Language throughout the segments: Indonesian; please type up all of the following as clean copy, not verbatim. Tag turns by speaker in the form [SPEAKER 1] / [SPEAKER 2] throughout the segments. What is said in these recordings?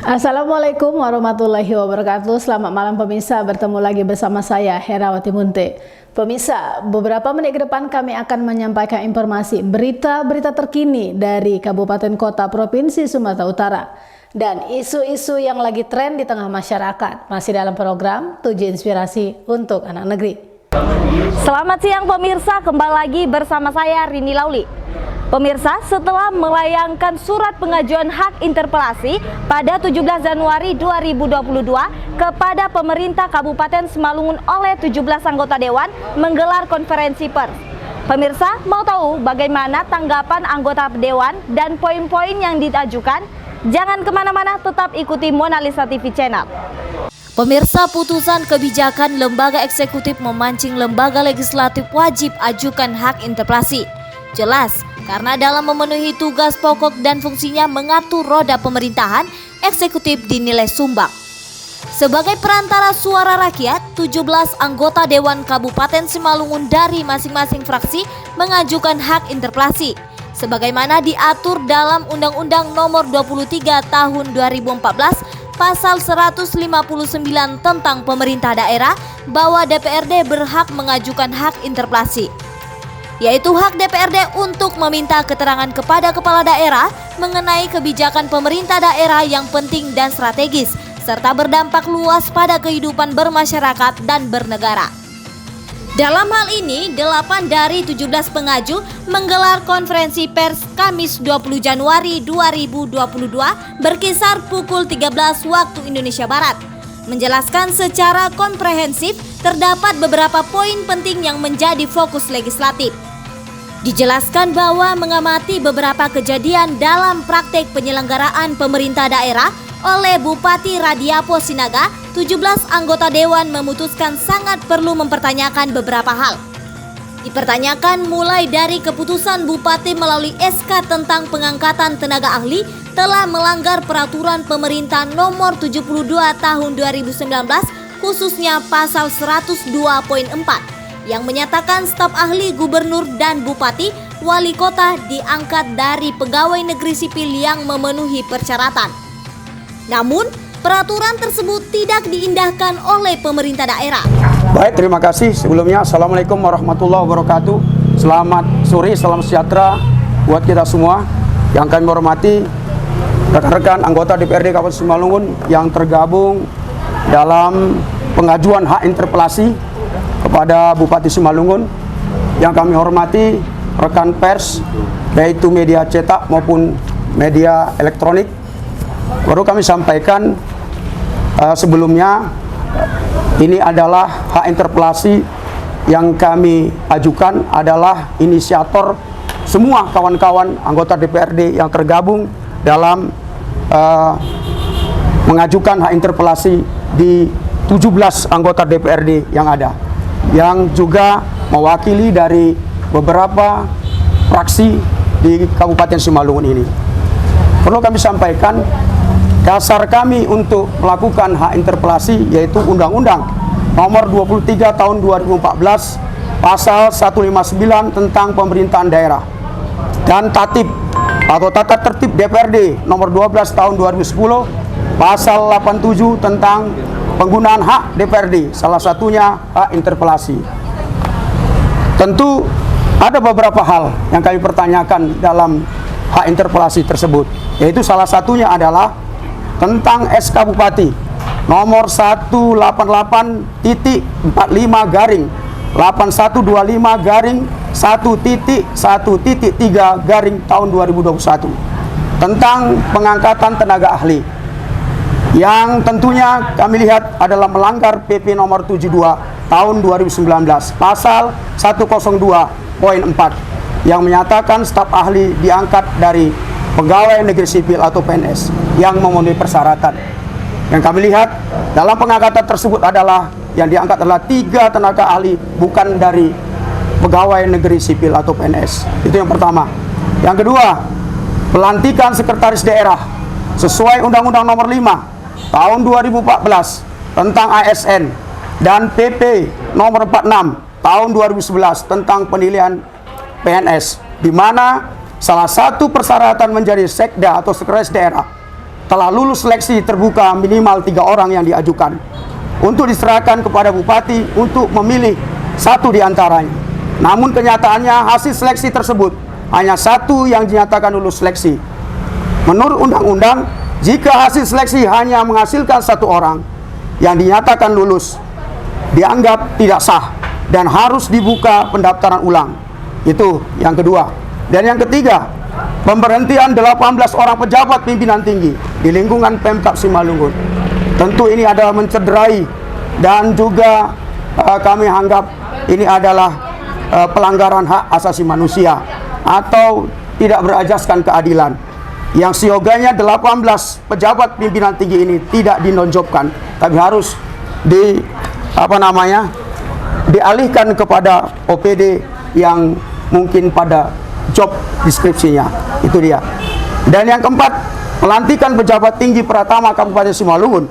[SPEAKER 1] Assalamualaikum warahmatullahi wabarakatuh. Selamat malam pemirsa, bertemu lagi bersama saya Herawati Munte. Pemirsa, beberapa menit ke depan kami akan menyampaikan informasi berita-berita terkini dari Kabupaten Kota Provinsi Sumatera Utara dan isu-isu yang lagi tren di tengah masyarakat. Masih dalam program 7 Inspirasi untuk Anak Negeri.
[SPEAKER 2] Selamat siang pemirsa, kembali lagi bersama saya Rini Lauli. Pemirsa, setelah melayangkan surat pengajuan hak interpelasi pada 17 Januari 2022 kepada pemerintah Kabupaten Simalungun oleh 17 anggota Dewan menggelar konferensi pers. Pemirsa, mau tahu bagaimana tanggapan anggota Dewan dan poin-poin yang diajukan? Jangan kemana-mana, tetap ikuti Mona Lisa TV Channel. Pemirsa, putusan kebijakan lembaga eksekutif memancing lembaga legislatif wajib ajukan hak interpelasi. Jelas, karena dalam memenuhi tugas pokok dan fungsinya mengatur roda pemerintahan, eksekutif dinilai sumbang. Sebagai perantara suara rakyat, 17 anggota Dewan Kabupaten Simalungun dari masing-masing fraksi mengajukan hak interpelasi. Sebagaimana diatur dalam Undang-Undang Nomor 23 Tahun 2014, Pasal 159 tentang pemerintah daerah, bahwa DPRD berhak mengajukan hak interpelasi, yaitu hak DPRD untuk meminta keterangan kepada kepala daerah mengenai kebijakan pemerintah daerah yang penting dan strategis, serta berdampak luas pada kehidupan bermasyarakat dan bernegara. Dalam hal ini, 8 dari 17 pengaju menggelar konferensi pers Kamis 20 Januari 2022 berkisar pukul 13 waktu Indonesia Barat. Menjelaskan secara komprehensif terdapat beberapa poin penting yang menjadi fokus legislatif. Dijelaskan bahwa mengamati beberapa kejadian dalam praktek penyelenggaraan pemerintah daerah oleh Bupati Radiapo Sinaga, 17 anggota Dewan memutuskan sangat perlu mempertanyakan beberapa hal. Dipertanyakan mulai dari keputusan Bupati melalui SK tentang pengangkatan tenaga ahli telah melanggar peraturan pemerintah nomor 72 tahun 2019, khususnya pasal 102.4 yang menyatakan staf ahli gubernur dan bupati wali kota diangkat dari pegawai negeri sipil yang memenuhi persyaratan. Namun, peraturan tersebut tidak diindahkan oleh pemerintah daerah.
[SPEAKER 3] Baik, terima kasih. Sebelumnya, Assalamualaikum warahmatullahi wabarakatuh. Selamat sore, salam sejahtera buat kita semua. Yang kami hormati rekan-rekan anggota DPRD Kabupaten Simalungun yang tergabung dalam pengajuan hak interpelasi kepada Bupati Simalungun. Yang kami hormati rekan pers, baik itu media cetak maupun media elektronik. Baru kami sampaikan sebelumnya, ini adalah hak interpelasi yang kami ajukan adalah inisiator semua kawan-kawan anggota DPRD yang tergabung dalam mengajukan hak interpelasi di 17 anggota DPRD yang ada, yang juga mewakili dari beberapa fraksi di Kabupaten Simalungun ini. Perlu kami sampaikan, dasar kami untuk melakukan hak interpelasi yaitu Undang-Undang Nomor 23 Tahun 2014 Pasal 159 tentang pemerintahan daerah dan Tatip atau Tata Tertib DPRD Nomor 12 Tahun 2010 Pasal 87 tentang penggunaan hak DPRD, salah satunya hak interpelasi. Tentu ada beberapa hal yang kami pertanyakan dalam hak interpelasi tersebut, yaitu salah satunya adalah tentang SK Bupati nomor 188-8125-1.1.3 tahun 2021 tentang pengangkatan tenaga ahli, yang tentunya kami lihat adalah melanggar PP nomor 72 tahun 2019 pasal 102.4 yang menyatakan staf ahli diangkat dari pegawai negeri sipil atau PNS yang memenuhi persyaratan. Yang kami lihat dalam pengangkatan tersebut adalah yang diangkat adalah 3 tenaga ahli, bukan dari pegawai negeri sipil atau PNS. Itu yang pertama. Yang kedua, pelantikan sekretaris daerah sesuai Undang-Undang Nomor 5 Tahun 2014 tentang ASN dan PP Nomor 46 Tahun 2011 tentang penilaian PNS, di mana salah satu persyaratan menjadi sekda atau sekretaris daerah telah lulus seleksi terbuka minimal 3 orang yang diajukan untuk diserahkan kepada Bupati untuk memilih satu di antaranya. Namun kenyataannya hasil seleksi tersebut hanya satu yang dinyatakan lulus seleksi. Menurut undang-undang, jika hasil seleksi hanya menghasilkan 1 orang yang dinyatakan lulus, dianggap tidak sah dan harus dibuka pendaftaran ulang. Itu yang kedua. Dan yang ketiga, pemberhentian 18 orang pejabat pimpinan tinggi di lingkungan Pemkab Simalungun. Tentu ini adalah mencederai dan juga kami anggap ini adalah pelanggaran hak asasi manusia atau tidak berajaskan keadilan. Yang sioganya 18 pejabat pimpinan tinggi ini tidak dinonjobkan, tapi harus dialihkan kepada OPD yang mungkin pada job deskripsinya. Itu dia. Dan yang keempat, pelantikan pejabat tinggi Pratama Kabupaten Simalungun,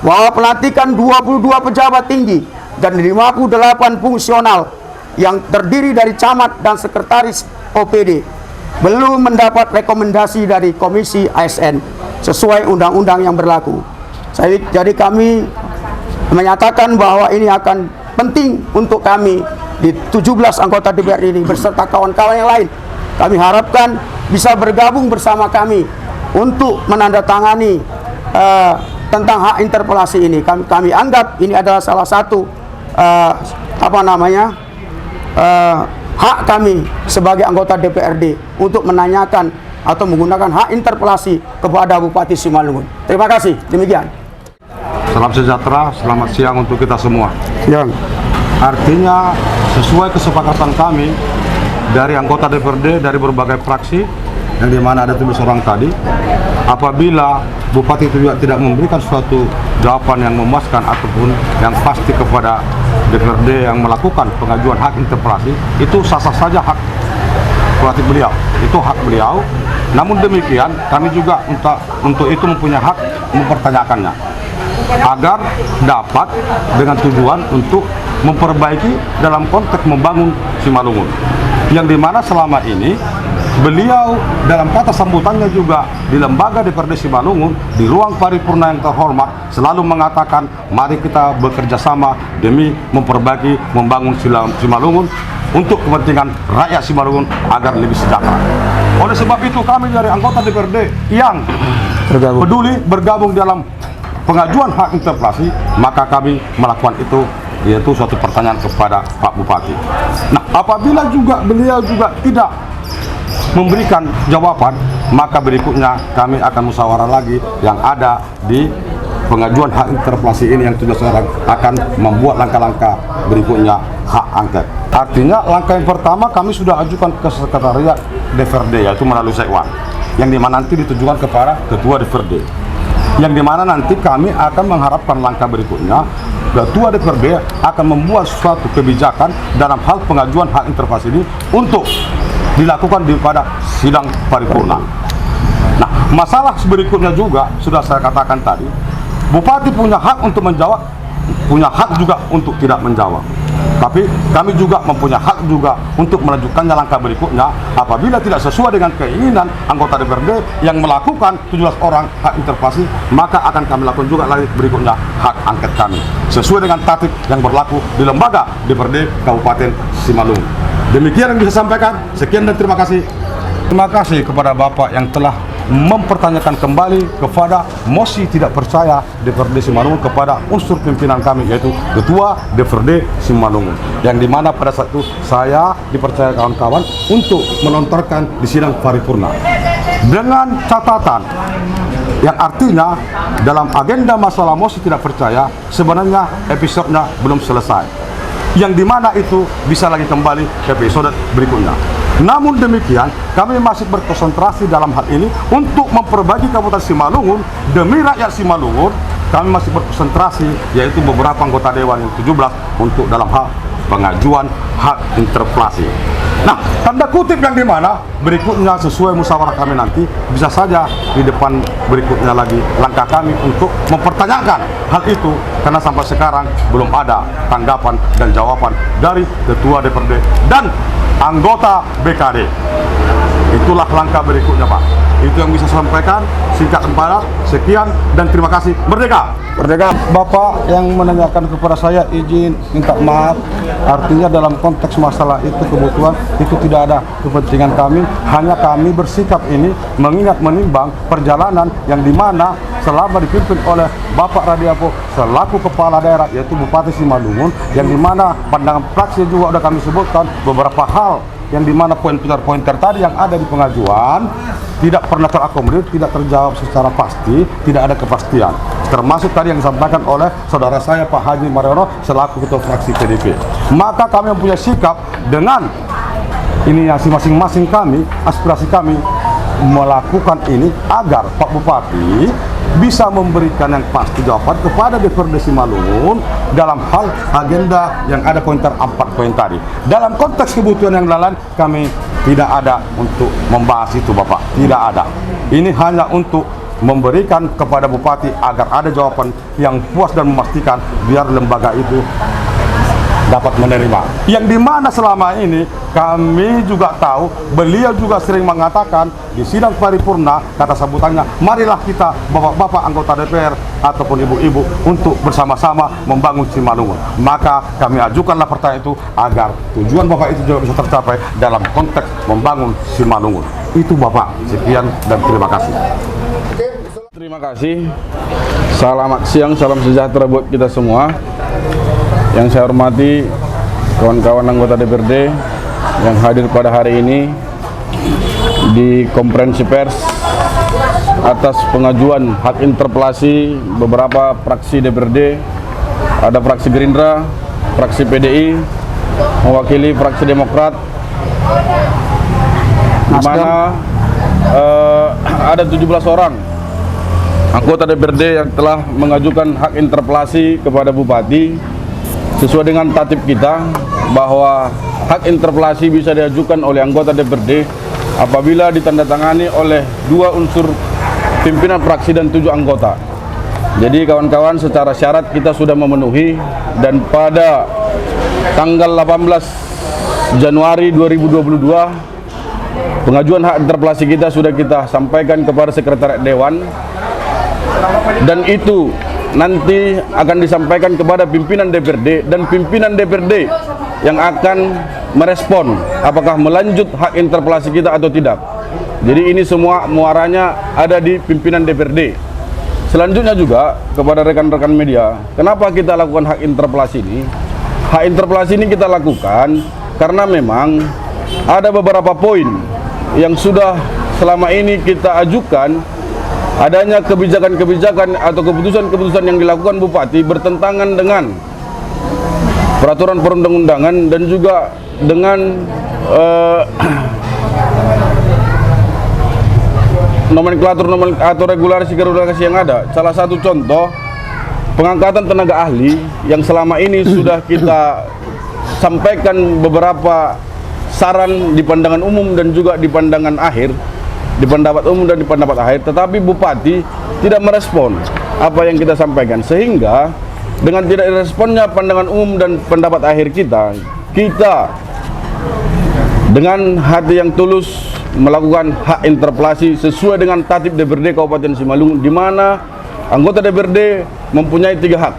[SPEAKER 3] bahwa pelantikan 22 pejabat tinggi dan 58 fungsional yang terdiri dari camat dan sekretaris OPD belum mendapat rekomendasi dari Komisi ASN sesuai undang-undang yang berlaku. Jadi kami menyatakan bahwa ini akan penting untuk kami di 17 anggota DPR ini beserta kawan-kawan yang lain. Kami harapkan bisa bergabung bersama kami untuk menandatangani tentang hak interpelasi ini. Kami anggap ini adalah salah satu hak kami sebagai anggota DPRD untuk menanyakan atau menggunakan hak interpelasi kepada Bupati Simalungun. Terima kasih. Demikian.
[SPEAKER 4] Salam sejahtera, selamat siang untuk kita semua.
[SPEAKER 3] Ya.
[SPEAKER 4] Artinya sesuai kesepakatan kami dari anggota DPRD dari berbagai fraksi yang dimana ada 17 orang tadi, apabila Bupati itu juga tidak memberikan suatu jawaban yang memuaskan ataupun yang pasti kepada DPRD yang melakukan pengajuan hak interpelasi, itu sah-sah saja hak prerogatif beliau, itu hak beliau. Namun demikian kami juga untuk itu mempunyai hak mempertanyakannya agar dapat dengan tujuan untuk memperbaiki dalam konteks membangun Simalungun, yang dimana selama ini beliau dalam kata sambutannya juga di lembaga DPRD Simalungun di ruang paripurna yang terhormat selalu mengatakan mari kita bekerja sama demi memperbaiki membangun Simalungun untuk kepentingan rakyat Simalungun agar lebih sejahtera. Oleh sebab itu kami dari anggota DPRD yang peduli bergabung dalam pengajuan hak interpelasi, maka kami melakukan itu, yaitu suatu pertanyaan kepada Pak Bupati. Nah, apabila juga beliau juga tidak memberikan jawaban, maka berikutnya kami akan musyawarah lagi yang ada di pengajuan hak interpelasi ini yang 17 orang akan membuat langkah-langkah berikutnya hak angket. Artinya langkah yang pertama kami sudah ajukan ke sekretariat DPRD, yaitu melalui Sekwan, yang dimana nanti ditujukan kepada ketua DPRD, yang dimana nanti kami akan mengharapkan langkah berikutnya ketua DPRD akan membuat suatu kebijakan dalam hal pengajuan hak interpelasi ini untuk dilakukan pada sidang paripurna. Nah, masalah berikutnya juga sudah saya katakan tadi, Bupati punya hak untuk menjawab, punya hak juga untuk tidak menjawab. Tapi kami juga mempunyai hak juga untuk melanjutkannya langkah berikutnya apabila tidak sesuai dengan keinginan anggota DPRD yang melakukan 17 orang hak interpelasi, maka akan kami lakukan juga lagi berikutnya hak angket kami sesuai dengan tatib yang berlaku di lembaga DPRD Kabupaten Simalungun. Demikian yang bisa sampaikan. Sekian dan terima kasih. Terima kasih kepada Bapak yang telah mempertanyakan kembali kepada mosi tidak percaya DPRD Simalungun kepada unsur pimpinan kami, yaitu Ketua DPRD Simalungun, yang dimana pada saat itu saya dipercaya kawan-kawan untuk melontarkan di sidang paripurna dengan catatan yang artinya dalam agenda masalah mosi tidak percaya sebenarnya episodenya belum selesai, yang dimana itu bisa lagi kembali ke episode berikutnya. Namun demikian, kami masih berkonsentrasi dalam hal ini untuk memperbaiki Kabupaten Simalungun demi rakyat Simalungun. Kami masih berkonsentrasi, yaitu beberapa anggota dewan yang 17 untuk dalam hal pengajuan hak interpelasi. Nah, tanda kutip yang dimana berikutnya sesuai musyawarah kami nanti bisa saja di depan berikutnya lagi langkah kami untuk mempertanyakan hal itu, karena sampai sekarang belum ada tanggapan dan jawaban dari Ketua DPRD dan anggota BKD. Itulah langkah berikutnya, Pak. Itu yang bisa saya sampaikan. Singkat padat, sekian dan terima kasih. Merdeka!
[SPEAKER 3] Merdeka.
[SPEAKER 4] Bapak yang menanyakan kepada saya izin minta maaf, artinya dalam konteks masalah itu kebutuhan itu tidak ada kepentingan kami, hanya kami bersikap ini mengingat menimbang perjalanan yang dimana selama dipimpin oleh Bapak Radiapo selaku kepala daerah yaitu Bupati Simalungun, yang dimana pandangan fraksi juga sudah kami sebutkan beberapa hal yang dimana pointer-pointer tadi yang ada di pengajuan tidak pernah terakomodir, tidak terjawab secara pasti, tidak ada kepastian. Termasuk tadi yang disampaikan oleh saudara saya Pak Haji Mariono selaku ketua fraksi PDP. Maka kami mempunyai sikap dengan ini yang masing-masing kami, aspirasi kami melakukan ini agar Pak Bupati bisa memberikan yang pasti jawaban kepada DPRD Simalungun dalam hal agenda yang ada pointer 4 poin tadi. Dalam konteks kebutuhan yang lain kami tidak ada untuk membahas itu, Bapak. Tidak ada. Ini hanya untuk memberikan kepada Bupati agar ada jawaban yang puas dan memastikan biar lembaga itu dapat menerima. Yang dimana selama ini kami juga tahu beliau juga sering mengatakan di sidang paripurna, kata sebutannya, marilah kita bapak-bapak anggota DPR ataupun ibu-ibu untuk bersama-sama membangun Simalungun. Maka kami ajukanlah pertanyaan itu agar tujuan bapak itu juga bisa tercapai dalam konteks membangun Simalungun. Itu Bapak. Sekian dan terima kasih.
[SPEAKER 5] Terima kasih. Selamat siang, salam sejahtera buat kita semua. Yang saya hormati kawan-kawan anggota DPRD yang hadir pada hari ini di konferensi pers atas pengajuan hak interpelasi beberapa fraksi DPRD. Ada fraksi Gerindra, fraksi PDI, mewakili fraksi Demokrat, di mana ada 17 orang anggota DPRD yang telah mengajukan hak interpelasi kepada Bupati. Sesuai dengan tatib kita bahwa hak interpelasi bisa diajukan oleh anggota DPRD apabila ditandatangani oleh 2 unsur pimpinan fraksi dan 7 anggota. Jadi kawan-kawan, secara syarat kita sudah memenuhi, dan pada tanggal 18 Januari 2022 pengajuan hak interpelasi kita sudah kita sampaikan kepada Sekretariat Dewan, dan itu nanti akan disampaikan kepada pimpinan DPRD, dan pimpinan DPRD yang akan merespon apakah melanjut hak interpelasi kita atau tidak. Jadi ini semua muaranya ada di pimpinan DPRD. Selanjutnya juga kepada rekan-rekan media, kenapa kita lakukan hak interpelasi ini? Hak interpelasi ini kita lakukan karena memang ada beberapa poin yang sudah selama ini kita ajukan. Adanya kebijakan-kebijakan atau keputusan-keputusan yang dilakukan Bupati bertentangan dengan peraturan perundang-undangan dan juga dengan nomenklatur atau regulasi yang ada. Salah satu contoh, pengangkatan tenaga ahli yang selama ini sudah kita sampaikan beberapa saran di pandangan umum dan juga di pandangan akhir, di pendapat umum dan di pendapat akhir, tetapi Bupati tidak merespon apa yang kita sampaikan, sehingga dengan tidak diresponnya pandangan umum dan pendapat akhir kita dengan hati yang tulus melakukan hak interpelasi sesuai dengan tatib DPRD Kabupaten Simalungun, di mana anggota DPRD mempunyai 3 hak: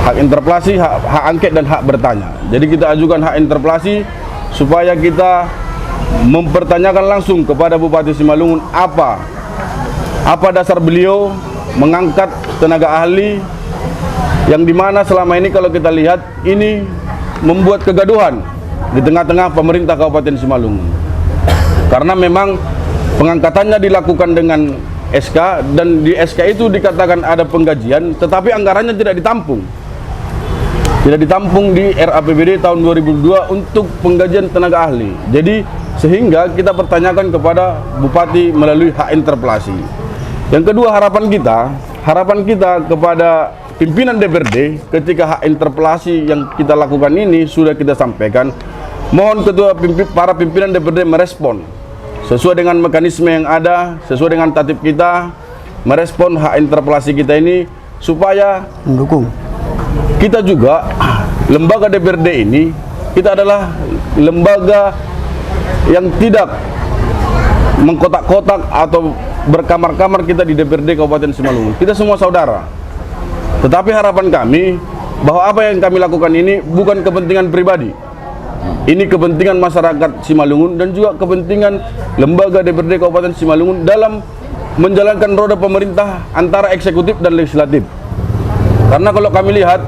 [SPEAKER 5] hak interpelasi, hak angket, dan hak bertanya. Jadi kita ajukan hak interpelasi supaya kita mempertanyakan langsung kepada Bupati Simalungun apa dasar beliau mengangkat tenaga ahli yang dimana selama ini kalau kita lihat ini membuat kegaduhan di tengah-tengah pemerintah Kabupaten Simalungun, karena memang pengangkatannya dilakukan dengan SK, dan di SK itu dikatakan ada penggajian tetapi anggarannya tidak ditampung di RAPBD tahun 2002 untuk penggajian tenaga ahli. Jadi sehingga kita pertanyakan kepada Bupati melalui hak interpelasi. Yang kedua, harapan kita kepada pimpinan DPRD ketika hak interpelasi yang kita lakukan ini sudah kita sampaikan, mohon para pimpinan DPRD merespon sesuai dengan mekanisme yang ada, sesuai dengan tatib kita, merespon hak interpelasi kita ini supaya
[SPEAKER 3] Mendukung.
[SPEAKER 5] Kita juga, lembaga DPRD ini, kita adalah lembaga yang tidak mengkotak-kotak atau berkamar-kamar kita di DPRD Kabupaten Simalungun. Kita semua saudara. Tetapi harapan kami bahwa apa yang kami lakukan ini bukan kepentingan pribadi. Ini kepentingan masyarakat Simalungun dan juga kepentingan lembaga DPRD Kabupaten Simalungun dalam menjalankan roda pemerintah antara eksekutif dan legislatif. Karena kalau kami lihat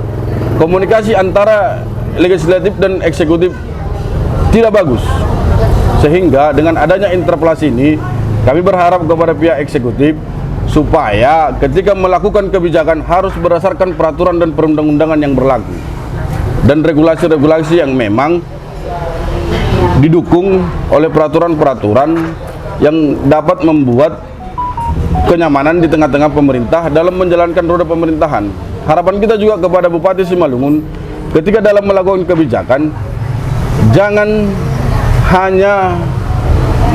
[SPEAKER 5] komunikasi antara legislatif dan eksekutif tidak bagus. Sehingga dengan adanya interpelasi ini kami berharap kepada pihak eksekutif supaya ketika melakukan kebijakan harus berdasarkan peraturan dan perundang-undangan yang berlaku dan regulasi-regulasi yang memang didukung oleh peraturan-peraturan yang dapat membuat kenyamanan di tengah-tengah pemerintah dalam menjalankan roda pemerintahan. Harapan kita juga kepada Bupati Simalungun ketika dalam melakukan kebijakan jangan hanya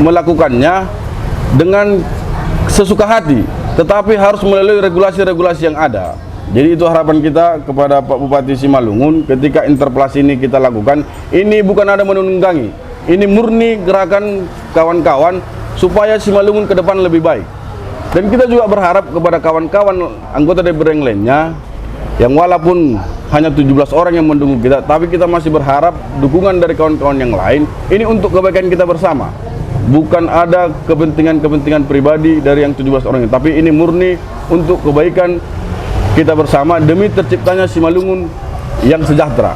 [SPEAKER 5] melakukannya dengan sesuka hati, tetapi harus melalui regulasi-regulasi yang ada. Jadi itu harapan kita kepada Pak Bupati Simalungun ketika interpelasi ini kita lakukan. Ini bukan ada menunggangi, ini murni gerakan kawan-kawan supaya Simalungun ke depan lebih baik. Dan kita juga berharap kepada kawan-kawan anggota DPR yang lainnya, yang walaupun hanya 17 orang yang mendukung kita, tapi kita masih berharap dukungan dari kawan-kawan yang lain. Ini untuk kebaikan kita bersama. Bukan ada kepentingan-kepentingan pribadi dari yang 17 orang ini, tapi ini murni untuk kebaikan kita bersama demi terciptanya Simalungun yang sejahtera.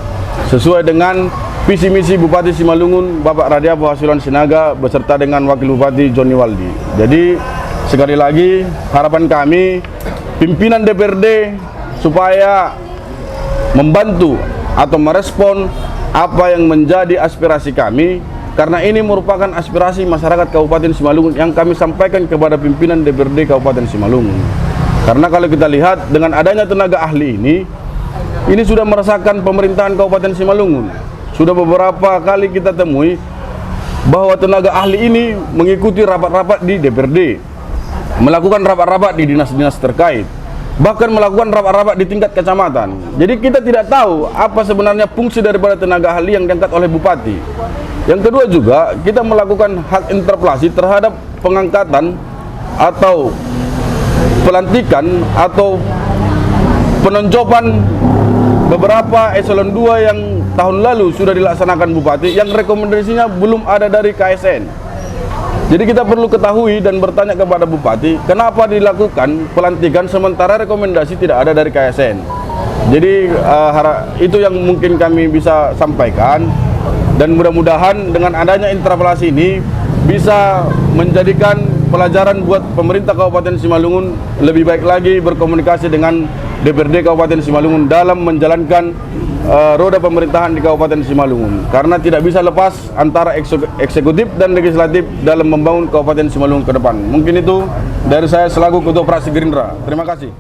[SPEAKER 5] Sesuai dengan visi misi Bupati Simalungun Bapak Radiapo Hasiluan Sinaga beserta dengan Wakil Bupati Joni Waldi. Jadi sekali lagi harapan kami pimpinan DPRD supaya membantu atau merespon apa yang menjadi aspirasi kami, karena ini merupakan aspirasi masyarakat Kabupaten Simalungun yang kami sampaikan kepada pimpinan DPRD Kabupaten Simalungun. Karena kalau kita lihat dengan adanya tenaga ahli ini sudah merasakan pemerintahan Kabupaten Simalungun. Sudah beberapa kali kita temui bahwa tenaga ahli ini mengikuti rapat-rapat di DPRD, melakukan rapat-rapat di dinas-dinas terkait, bahkan melakukan rapat-rapat di tingkat kecamatan. Jadi kita tidak tahu apa sebenarnya fungsi daripada tenaga ahli yang diangkat oleh Bupati. Yang kedua juga kita melakukan hak interpelasi terhadap pengangkatan atau pelantikan atau penonjoban beberapa eselon 2 yang tahun lalu sudah dilaksanakan Bupati yang rekomendasinya belum ada dari KSN. Jadi kita perlu ketahui dan bertanya kepada Bupati, kenapa dilakukan pelantikan sementara rekomendasi tidak ada dari KSN. Jadi itu yang mungkin kami bisa sampaikan, dan mudah-mudahan dengan adanya interpelasi ini bisa menjadikan pelajaran buat pemerintah Kabupaten Simalungun lebih baik lagi berkomunikasi dengan DPRD Kabupaten Simalungun dalam menjalankan roda pemerintahan di Kabupaten Simalungun, karena tidak bisa lepas antara eksekutif dan legislatif dalam membangun Kabupaten Simalungun ke depan. Mungkin itu dari saya selaku Ketua Fraksi Gerindra. Terima kasih.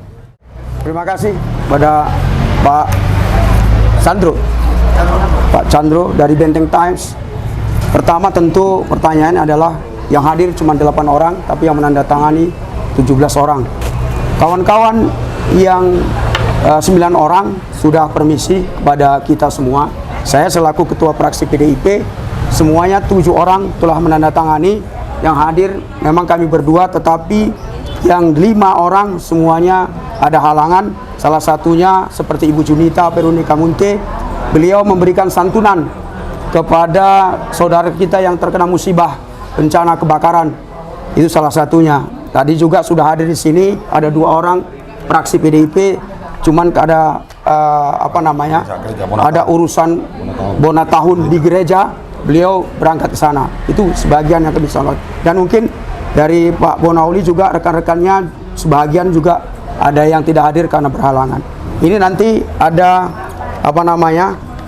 [SPEAKER 3] Terima kasih pada Pak Chandro dari Benteng Times. Pertama tentu pertanyaan adalah yang hadir cuma 8 orang, tapi yang menandatangani 17 orang. Kawan-kawan yang 9 orang sudah permisi kepada kita semua. Saya selaku Ketua Fraksi PDIP, semuanya 7 orang telah menandatangani. Yang hadir memang kami berdua, tetapi yang 5 orang semuanya ada halangan. Salah satunya seperti Ibu Junita Perunika Munte, beliau memberikan santunan kepada saudara kita yang terkena musibah bencana kebakaran. Itu salah satunya. Tadi juga sudah hadir di sini ada 2 orang fraksi PDIP, cuman ada ada urusan bona tahun di gereja, beliau berangkat ke sana. Itu sebagian yang kami salut. Dan mungkin dari Pak Bonauli juga rekan-rekannya sebagian juga ada yang tidak hadir karena berhalangan. Ini nanti ada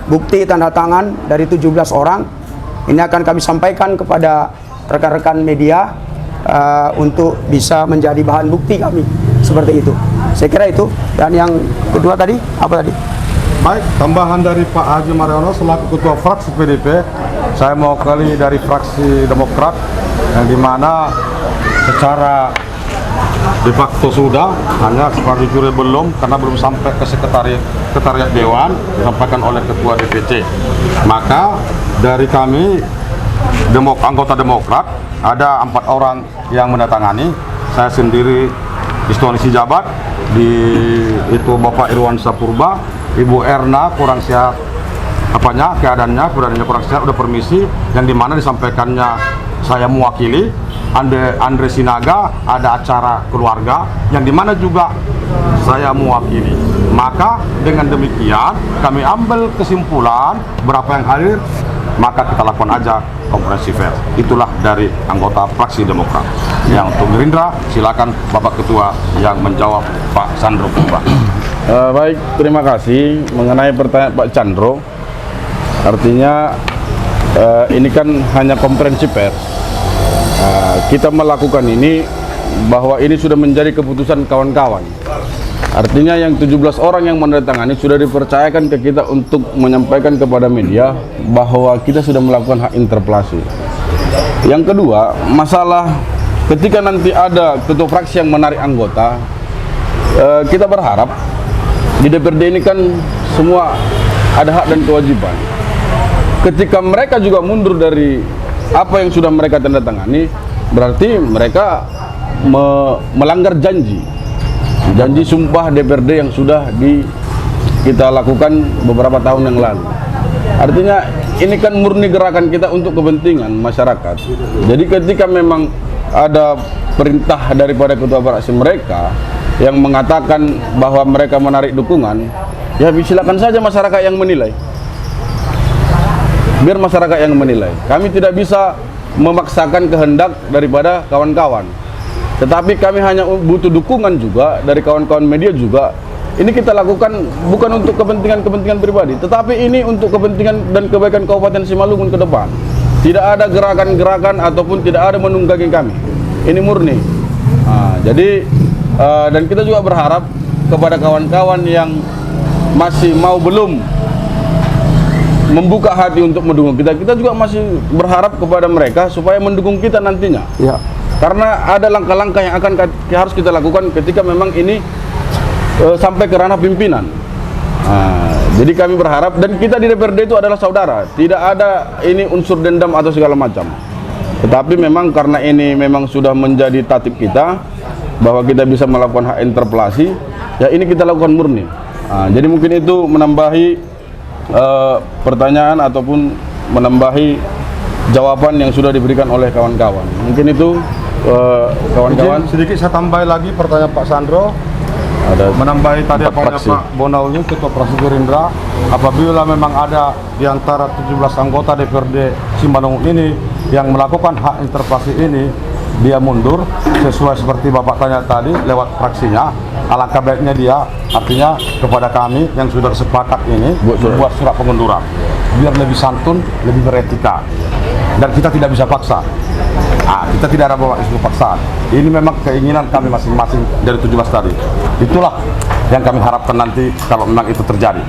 [SPEAKER 3] bukti tanda tangan dari 17 orang. Ini akan kami sampaikan kepada rekan-rekan media untuk bisa menjadi bahan bukti kami. Seperti itu. Saya kira itu. Dan yang kedua tadi, apa tadi?
[SPEAKER 4] Baik, tambahan dari Pak Haji Mariono selaku Ketua Fraksi PDIP, saya mewakili dari Fraksi Demokrat, yang dimana secara de facto sudah, hanya seperti juri belum, karena belum sampai ke sekretariat Dewan, disampaikan oleh Ketua DPC. Maka dari kami anggota Demokrat, ada 4 orang yang mendatangani. Saya sendiri Istonisi Jabat, itu Bapak Irwan Sapurba, Ibu Erna kurang sehat keadaannya kurang sehat, udah permisi, yang dimana disampaikannya saya mewakili. Andre Sinaga ada acara keluarga yang dimana juga saya mewakili. Maka dengan demikian kami ambil kesimpulan berapa yang hadir, maka kita lakukan aja konferensi pers. Itulah dari anggota fraksi Demokrat. Yang untuk Gerindra silakan Bapak Ketua yang menjawab, Pak Sandro Purba.
[SPEAKER 5] Baik, terima kasih. Mengenai pertanyaan Pak Chandro, artinya ini kan hanya konferensi pers. Kita melakukan ini bahwa ini sudah menjadi keputusan kawan-kawan. Artinya yang 17 orang yang menandatangani sudah dipercayakan ke kita untuk menyampaikan kepada media bahwa kita sudah melakukan hak interpelasi. Yang kedua, masalah ketika nanti ada ketua fraksi yang menarik anggota, kita berharap di DPRD ini kan semua ada hak dan kewajiban. Ketika mereka juga mundur dari apa yang sudah mereka tanda tangani, berarti mereka melanggar janji sumpah DPRD yang sudah kita lakukan beberapa tahun yang lalu. Artinya ini kan murni gerakan kita untuk kepentingan masyarakat. Jadi ketika memang ada perintah daripada ketua fraksi mereka yang mengatakan bahwa mereka menarik dukungan, ya silakan saja masyarakat yang menilai. Biar masyarakat yang menilai. Kami tidak bisa memaksakan kehendak daripada kawan-kawan. Tetapi kami hanya butuh dukungan juga dari kawan-kawan media juga. Ini kita lakukan bukan untuk kepentingan pribadi, tetapi ini untuk kepentingan dan kebaikan Kabupaten Simalungun ke depan. Tidak ada gerakan-gerakan ataupun tidak ada menunggangi kami. Ini murni. Jadi dan kita juga berharap kepada kawan-kawan yang masih belum membuka hati untuk mendukung kita juga masih berharap kepada mereka supaya mendukung kita nantinya.
[SPEAKER 3] Ya.
[SPEAKER 5] Karena ada langkah-langkah yang harus kita lakukan ketika memang ini sampai ke ranah pimpinan. Jadi kami berharap, dan kita di DPRD itu adalah saudara, tidak ada ini unsur dendam atau segala macam. Tetapi memang karena ini memang sudah menjadi tatib kita bahwa kita bisa melakukan hak interpelasi, ya ini kita lakukan murni. Jadi mungkin itu menambahi pertanyaan ataupun menambahi jawaban yang sudah diberikan oleh kawan-kawan. Mungkin itu kawan-kawan.
[SPEAKER 4] Sedikit saya tambah lagi pertanyaan Pak Sandro.
[SPEAKER 5] Ada
[SPEAKER 4] menambahi tadi apa
[SPEAKER 5] fraksi.
[SPEAKER 4] Pak Bonauni, Ketua Fraksi Gerindra, apabila memang ada di antara 17 anggota DPRD Simalungun ini yang melakukan hak interpelasi ini, dia mundur sesuai seperti Bapak tanya tadi lewat fraksinya, alangkah baiknya dia artinya kepada kami yang sudah sepakat ini buat surat pengunduran biar lebih santun, lebih beretika, dan kita tidak bisa paksa. Kita tidak ada bawa isu paksaan. Ini memang keinginan kami masing-masing dari 17 tadi. Itulah yang kami harapkan nanti kalau memang itu terjadi.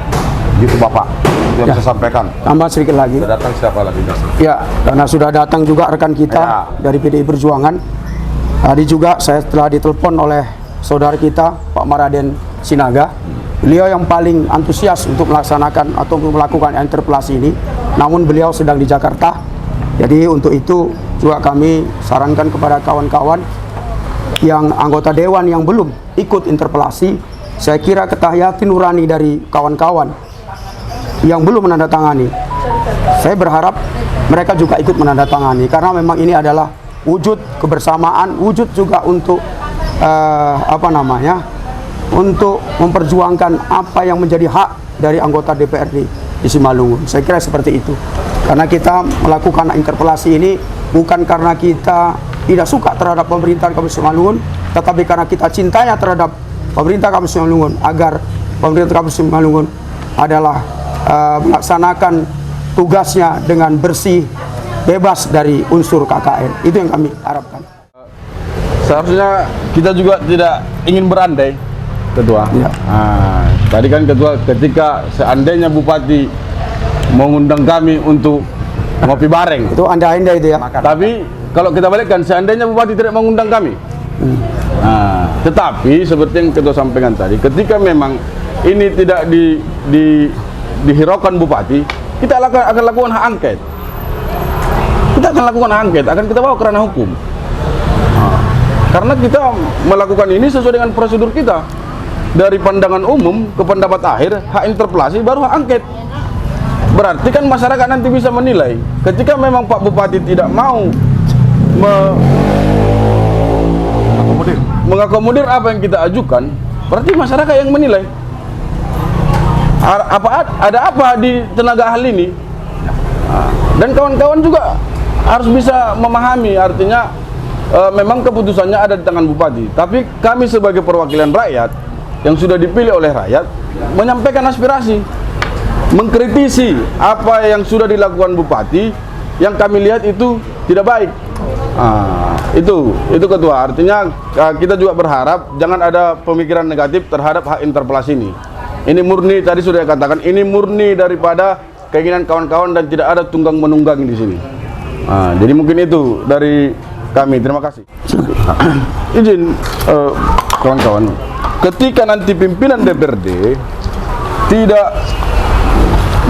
[SPEAKER 4] Gitu Bapak, yang bisa sampaikan.
[SPEAKER 3] Tambah sedikit lagi.
[SPEAKER 4] Sudah datang siapa lagi?
[SPEAKER 3] Ya, karena sudah datang juga rekan kita dari PDI Perjuangan. Tadi juga saya telah ditelepon oleh saudara kita Pak Maraden Sinaga. Beliau yang paling antusias untuk melaksanakan atau melakukan interpelasi ini. Namun beliau sedang di Jakarta. Jadi untuk itu juga kami sarankan kepada kawan-kawan yang anggota dewan yang belum ikut interpelasi. Saya kira ketahiyati nurani dari kawan-kawan yang belum menandatangani. Saya berharap mereka juga ikut menandatangani karena memang ini adalah wujud kebersamaan, wujud juga untuk untuk memperjuangkan apa yang menjadi hak dari anggota DPRD di Simalungun. Saya kira seperti itu. Karena kita melakukan interpelasi ini bukan karena kita tidak suka terhadap pemerintahan Kabupaten Simalungun, tetapi karena kita cintanya terhadap pemerintah Kabupaten Simalungun, agar pemerintah Kabupaten Simalungun adalah melaksanakan tugasnya dengan bersih, bebas dari unsur KKN. Itu yang kami harapkan.
[SPEAKER 5] Seharusnya kita juga tidak ingin berandai, Ketua.
[SPEAKER 3] Ya.
[SPEAKER 5] Tadi kan Ketua, ketika seandainya Bupati mengundang kami untuk ngopi bareng,
[SPEAKER 3] Itu anda-anda itu ya.
[SPEAKER 5] tapi kalau kita balikkan, seandainya Bupati tidak mengundang kami, tetapi seperti yang Ketua sampaikan tadi, ketika memang ini tidak dihiraukan Bupati, kita akan lakukan hak angket. kita akan lakukan angket, akan kita bawa ke ranah hukum. Karena kita melakukan ini sesuai dengan prosedur kita. Dari pandangan umum ke pendapat akhir, hak interpelasi baru hak angket. Berarti kan masyarakat nanti bisa menilai. Ketika memang Pak Bupati tidak mau mengakomodir apa yang kita ajukan, berarti masyarakat yang menilai. Ada apa di tenaga ahli ini? Dan kawan-kawan juga harus bisa memahami, artinya memang keputusannya ada di tangan Bupati. Tapi kami sebagai perwakilan rakyat yang sudah dipilih oleh rakyat menyampaikan aspirasi, mengkritisi apa yang sudah dilakukan Bupati yang kami lihat itu tidak baik. Itu Ketua. Artinya kita juga berharap jangan ada pemikiran negatif terhadap hak interpelasi ini. Ini murni, tadi sudah katakan, ini murni daripada keinginan kawan-kawan dan tidak ada tunggang menunggang di sini. Jadi mungkin itu dari kami. Terima kasih. Izin kawan-kawan, ketika nanti pimpinan DPRD tidak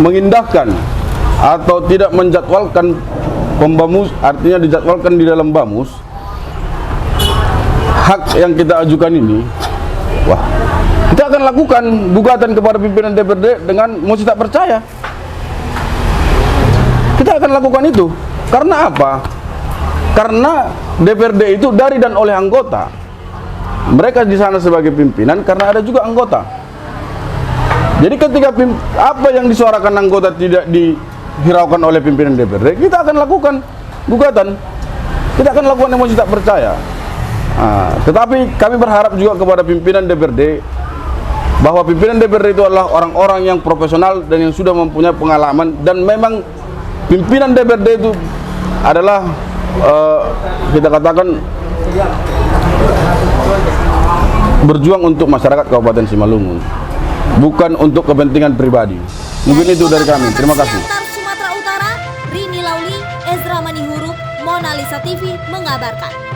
[SPEAKER 5] mengindahkan atau tidak menjadwalkan pembamus, artinya dijadwalkan di dalam bamus hak yang kita ajukan ini, wah, kita akan lakukan gugatan kepada pimpinan DPRD dengan mosi tak percaya. Kita akan lakukan itu. Karena apa? Karena DPRD itu dari dan oleh anggota. Mereka di sana sebagai pimpinan karena ada juga anggota. Jadi ketika apa yang disuarakan anggota tidak dihiraukan oleh pimpinan DPRD, kita akan lakukan gugatan. Kita akan lakukan emosi tak percaya. Tetapi kami berharap juga kepada pimpinan DPRD bahwa pimpinan DPRD itu adalah orang-orang yang profesional dan yang sudah mempunyai pengalaman, dan memang pimpinan DPRD itu adalah kita katakan berjuang untuk masyarakat Kabupaten Simalungun, bukan untuk kepentingan pribadi. Mungkin itu dari kami. Terima kasih.
[SPEAKER 2] Sumatera Utara, Rini Lauli, Ezra Manihuruk, Mona Lisa TV mengabarkan.